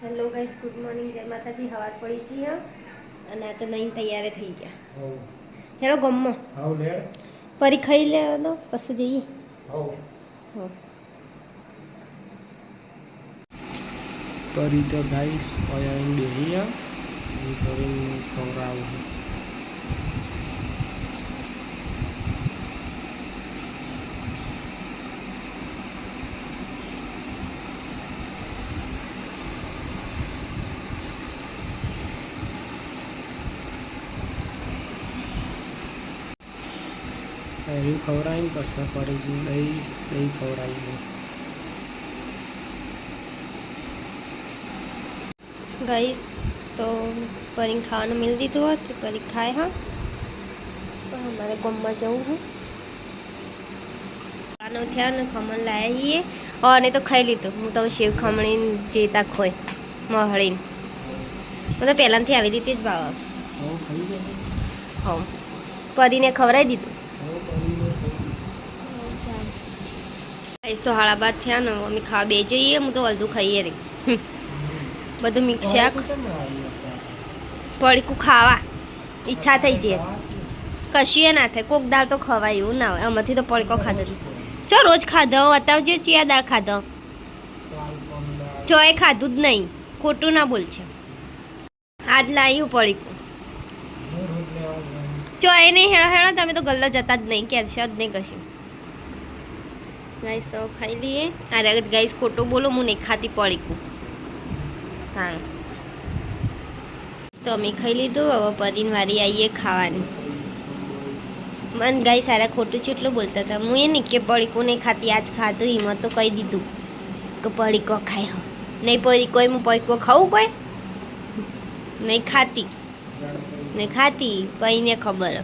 Hello guys, good morning. જય માતાજી. હવાર પડી ગઈ હા અને આ તો નહીં તૈયાર થઈ ગયા. હેરો ગમમાં પરી ખાઈ લે તો પછી જઈએ. પરી તો ગાઈસ ઓયા બેહી કરીને ખવડાવું. એનું ખવડાવીને પછી પરી દહીં ખવડાવી દઉં. ગાઈસ તો પરી ખાવાનું મિલ દીધું હોત તો પરી ખાય. હા પણ અમારે ગમમાં જવું હું ખાવાનું થયા ને ખમણ લાયા છીએ અને તો ખાઈ લીધું. હું તો શેવ ખમણી જેતા ખોય મહળીને હું તો પહેલાંથી આવી રીતે જ ભાવ. હા પરીને ખવડાવી દીધું. 12:30 થયા ને અમે ખાવા બે જઈએ. હું તો અડધું ખાઈએ રે બધું મિક્સ શાક પડીકું ખાવા ઈચ્છા થઈ જાય. કશું એ ના થાય. કોક દાળ તો ખવાય એવું ના હોય. આમાંથી તો પડીકો ખાધો ચો રોજ ખાધો અત્યારે ચિયા દાળ ખાધો ચો એ ખાધું જ નહીં. ખોટું ના બોલ છે. આજ લાવ્યું પડીકું ચો એ નહીં. હેળો હેળો તમે તો ગલ્લા જતા જ નહીં. કહેશો જ નહીં કશું. ગાઈસ તો ખાઈ લઈએ. અરે ગાઈસ ખોટું બોલો હું નહીં ખાતી પડીકું. હા તો અમે ખાઈ લીધું. હવે પરીને વારી આવીએ ખાવાની. મને ગાઈ સારા ખોટું કેટલું બોલતા હતા. હું એ નહીં કે પડીકું નહીં ખાતી. આજ ખાધું એમાં તો કહી દીધું કે પડીકો ખાય. હો નહીં પડીકો એમ પડીકો ખાવું કોઈ નહીં ખાતી. નહીં ખાતી કઈને ખબર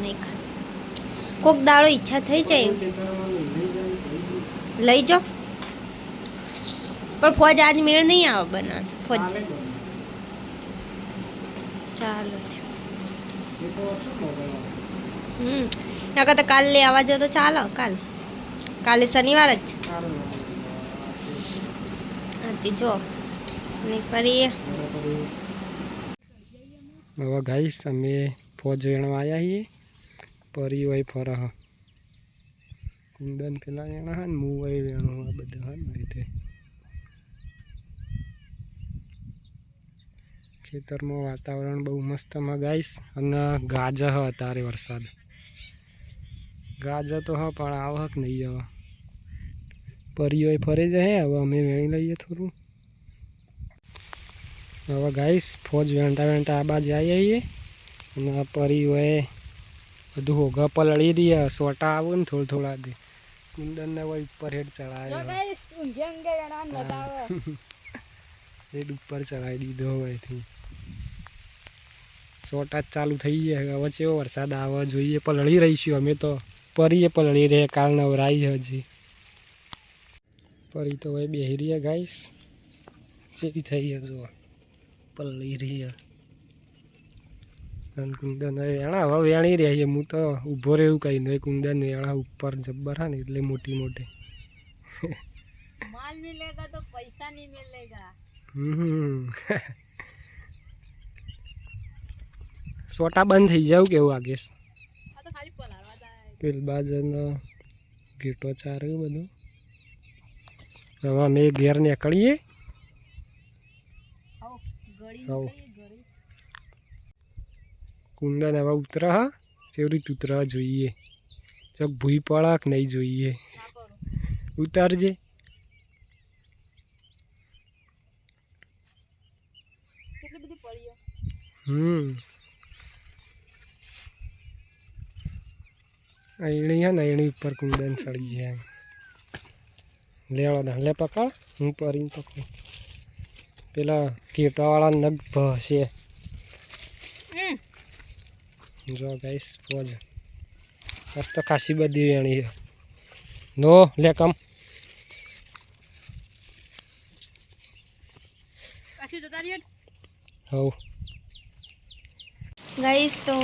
નહીં ખાતી. કોક દાડો ઈચ્છા થઈ જાય લઈ જાઓ. પણ ફોજ આજ મેળ નહીં આવે બનાવ. ફોજ ચાલો નકર તો કાલે આવવા જો તો ચાલો. કાલે શનિવાર જ હતી જો નહીં ફરી. હવે ગાઈસ અમે ફોજ વેણવા આવ્યા છીએ. પરી હોય ફરહ કુંદન પેલા વેણા હા ને હું હોય વેણું આ બધા હા ને રીતે ખેતરમાં વાતાવરણ બહુ મસ્તમાં ગાઈસ. અને ગાજર હ તારે વરસાદ ગાજર તો હા પણ આવ હક નહીં. હવે પરી હોય ફરે જાય. હવે અમે વેણી લઈએ થોડું. હવે ગાઈસ ફોજ વેણતા વેણતા આ બાજુ આવી આવીએ. અને પરી હોય બધું હોગા પલળી રહ્યા. સોટા આવું ને થોડા દે કુંદનને હોય ઉપર હેડ ચડાવે. હેડ ઉપર ચડાવી દીધો હોયથી સોટા જ ચાલુ થઈ ગયા. હવે ચેવો વરસાદ આવે જોઈએ. પલળી રહીશું અમે તો. પરીએ પલળી રહે કાલ નવરાઈ હજી. પરી તો હવે બેહી રહ્યા ગાઈસ. ચેવી થઈ જો પલળી રહી. કુંદન વેણા હવે વેણી રહ્યા છે. હું તો ઊભો રહેવું કઈ નહીં. કુંદન વેણા ઉપર જબ્બર હા ને એટલે મોટી મોટી माल मिलेगा तो पैसा नहीं मिलेगा. સોટા બંધ થઈ જાવ કેવું આગે. આ તો ખાલી પલાળવા જાય. પેલ બાજુનો ઘેટો ચાર્યું બધું. હવે અમે ઘેર નીકળીએ. કુંદન હવે ઉતરે હા કેવી રીતે ઉતરવા જોઈએ. તો ભૂઈ પડાક નહીં જોઈએ. ઉતારજે. અણી હે ને અણી ઉપર કુંદન ચડી જાય. લેવા દે લે પકડ. હું પરીને પકડું. પેલા ઘેટાવાળા નગ ભસે જો ગાઈસ ફોજ મસ્ત ખાસી બધી વેણી છે. નો લે કમ હવ ગાઈસ તો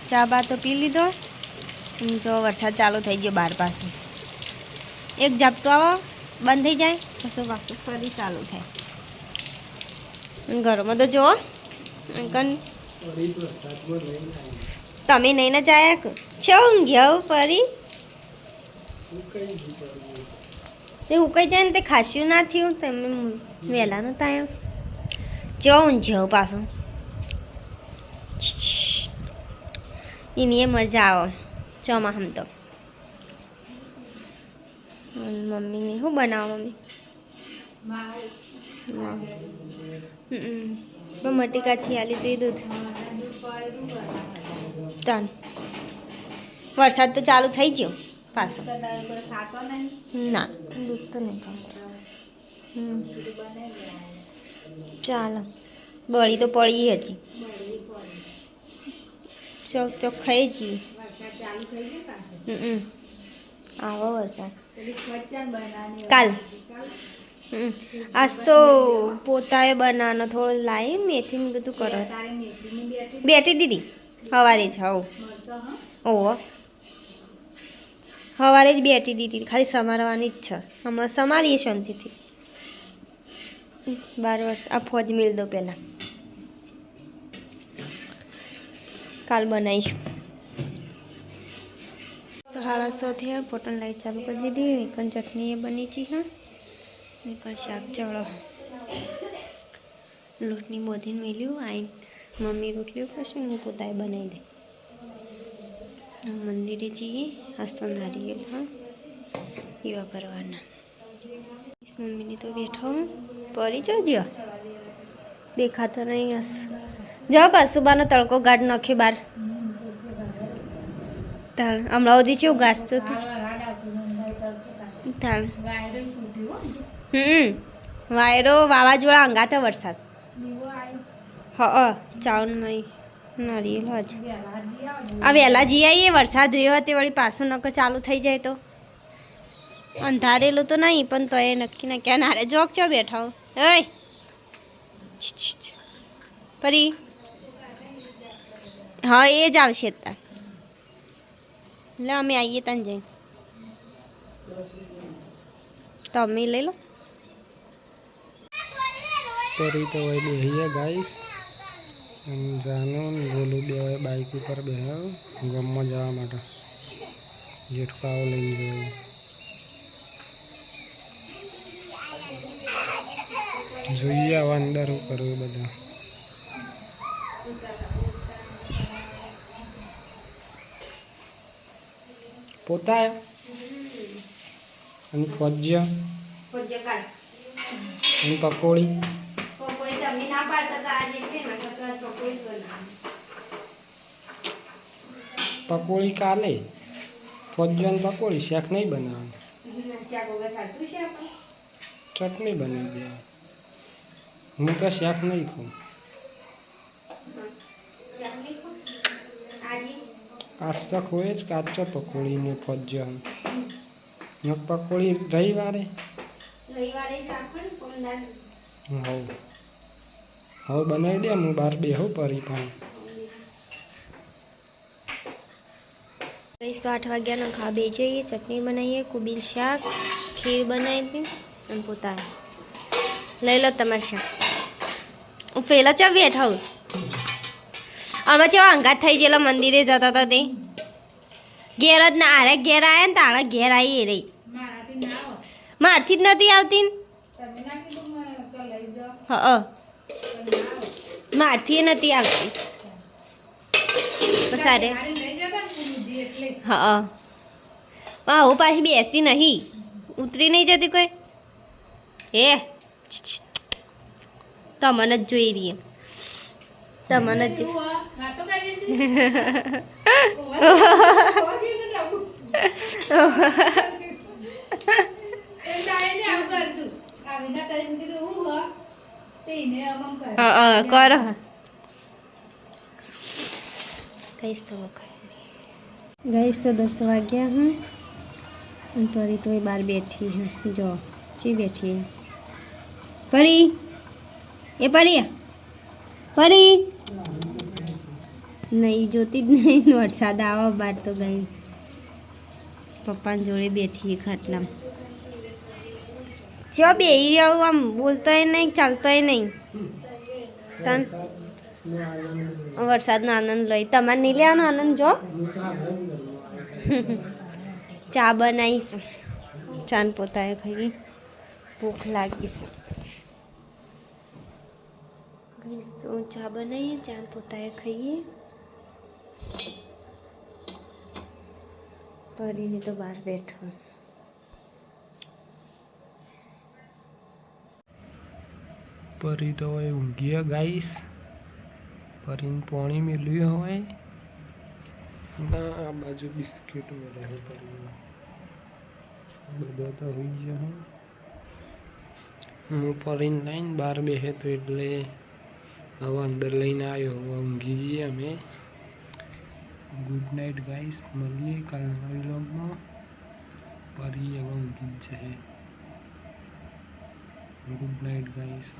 ચા બા તો પી લીધો. જો વરસાદ ચાલુ થઈ ગયો બહાર પાસે. એક ઝાપટો આવો બંધ થઈ જાય પછી પાછું ફરી ચાલુ થાય. અને ઘરમાં તો જો અંકલ તમે નહીં ને જાયા કે છે ઊંઘ્યા પરી તે ઉકાઈ જાય ને તે ખાસ્યું ના થયું તમે વહેલા નતા આવ્યા જો ઊંઘ્યો પાછું એની એ મજા આવે ચોમાહમ તો મમ્મીને શું બનાવો મમ્મી મટી કાચી આલી તો દૂધ તાન વરસાદ તો ચાલુ થઈ ગયો પાછો ના દૂધ તો નહીં ખાવું ચાલો બળી તો પડી હતી ચોક ચોક ખાઈ જઈએ આવો વરસાદ કાલ આજ તો પોતાએ બનાવવાનો થોડો લાવી મેથી મેં કીધું કરો બેઠી દીધી સવારે જ હવ ઓહો સવારે જ બેઠી દીધી ખાલી સમારવાની જ છે હમણાં સમારીએ શાંતિથી 12 વર્ષ આ ફોજ મેળ દો પહેલાં કાલ બનાવીશું તો 6:30 થયા પોટન લાઈટ ચાલુ કરી દીધી એકન ચટણી એ બની છે હા એક શાક ચડો લોટની બોધીને મેલ્યું આઈ મમ્મી રોટલીઓ કરશે ને હું પોતાએ બનાવી દે મંદિરે જઈએ હસ્તો નારિયેલ હા એવા કરવાના મમ્મીની તો બેઠો પડી જજો દેખાતો નહીં હસ જાઓ કસુબાનો તડકો ગાઢ નાખ્યો બહાર તાળ હમણાં સુધી છે ઉગાસતું હતું તાળ વાયરો વાવાઝોડા અંગાતે વરસાદ ચાઉનમાં નારિયેલ જ આ વહેલા જઈ આવીએ વરસાદ રહ્યો તે વળી પાછું નકર ચાલુ થઈ જાય તો અંધારેલું તો નહીં પણ તો એ નક્કી ના ક્યાં નારે જોક છો બેઠા ઓય ફરી હા એ જ આવશે તાર એટલે અમે આવીએ તને જઈ તમે લઈ લો પરી તો હોય બેહીએ ગાઈસ જાનું ગોલું બે હોય બાઇક ઉપર બેહાવ ગામમાં જવા માટે જેઠકાઓ લઈને જવું જોઈએ આવા અંદર હું કરું બધા પોતા અને ફોજ્ય અને પકોડી પકોડી કાલે ફોજ્ય અને પકોડી શાક નહીં બનાવવાનું ચટણી બનાવી દે હું તો શાક નહીં ખાઉં આજ તો ખોય જ કાચો પકોડી ને ફોજ્ય ને પકોડી રવિવારે હવે બનાવી દે હું બહાર બેહું પરી પણ 8 વાગ્યાનો ખા બે જઈએ ચટણી બનાવીએ કુબીર શાક ખીર બનાવી હતી અને પોતા લઈ લો તમારે શાક હું પહેલાં ચા બેઠા હું આમાં કેવા અંગાત થઈ ગયેલા મંદિરે જતા હતા તે ઘેર જ ના આરે ઘેર આવ્યા ને તારા ઘેર આવી એ રહી મારથી જ નથી આવતી મારથી નથી આવતી સારે હા હું પાછી બેસતી નહીં ઉતરી નહીં જતી કોઈ એ તમને જ જોઈ રહીએ તમને જ કરો કહીશ તો ગઈશ તો 10 વાગ્યા હું પરી તો એ બહાર બેઠી હે જો ચી બેઠી હે પરી એ પરી પરી નહીં જોતી જ નહીં વરસાદ આવો બહાર તો ગઈ પપ્પાની જોડે બેઠી ખાટલામાં ચો બેહી રહ્યો આમ બોલતોય નહીં ચાલતોય નહીં તાન વરસાદનો આનંદ લઈ તમારે નહીં લેવાનો આનંદ જો ચા બનાવીશું ચાન પોતાએ ખાઈ ભૂખ લાગીશ તો ચા બનાવીએ ચાન પોતાએ ખાઈએ પરીને તો બહાર બેઠો પરી તો હવે ઊંઘી ગાઈસ પરીને પાણી મેલ્યું હોય ના આ બાજુ બિસ્કિટ મળે છે પરીમાં બધા તો હોઈ ગયા હું પરીને લઈને બહાર બેસે તો એટલે હવે અંદર લઈને આવ્યો હવે ઊંઘી જઈએ અમે ગુડ નાઇટ ગાઈસ મળીએ કાલના વ્લોગમાં પરી હવે ઊંઘી જ છે ગુડ નાઇટ ગાઈસ